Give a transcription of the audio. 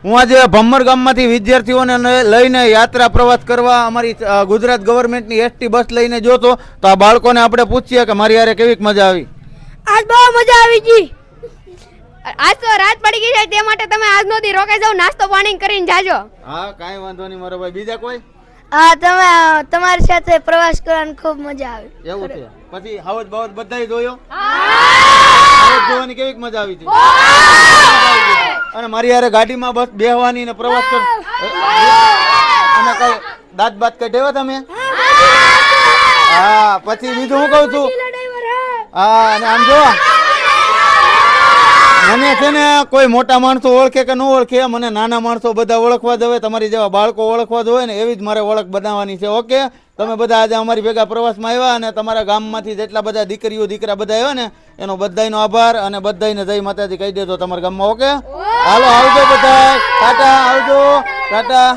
હું આજે ભમ્મર ગામમાંથી વિદ્યાર્થીઓને લઈને યાત્રા પ્રવાસ કરવા અમારી ગુજરાત ગવર્મેન્ટની એસટી બસ લઈને જોતો તો આ બાળકોને આપણે પૂછીએ કે મારી યારે કેવી મજા આવી. આજ બહુ મજા આવી જી. આજ તો રાત પડી ગઈ છે તે માટે તમે આજનો દી રોકાઈ જાવ, નાસ્તો પાણી કરીને જાજો. હા કાંઈ વાંધો નહીં મારો ભાઈ. બીજા કોઈ? હા, તમારી સાથે પ્રવાસ કરવાની ખૂબ મજા આવી. એવું છે. પછી હાવજ બાવજ બધાય જોયો? હાવજ જોવાની કેવી મજા આવી હતી? અને મારી યારે ગાડીમાં બસ બેહવાની ને પ્રવાસ કર અને કઈ દાંત બાત કઢેવા તમે? હા. પછી બીજું હું કહું છું, હા અને આમ જો મને છે ને કોઈ મોટા માણસો ઓળખે કે ન ઓળખે, મને નાના માણસો બધા ઓળખવા જ હોય, તમારી જેવા બાળકો ઓળખવા જ હોય ને એવી જ મારે ઓળખ બનાવવાની છે. ઓકે, તમે બધા આજે અમારી ભેગા પ્રવાસમાં આવ્યા અને તમારા ગામમાંથી જેટલા બધા દીકરીઓ દીકરા બધા આવ્યા ને એનો બધાયનો આભાર અને બધાયને જય માતાજી કહી દેજો તમારા ગામમાં. ઓકે, હાલો આવજો બધા, ટાટા, આવજો, ટાટા.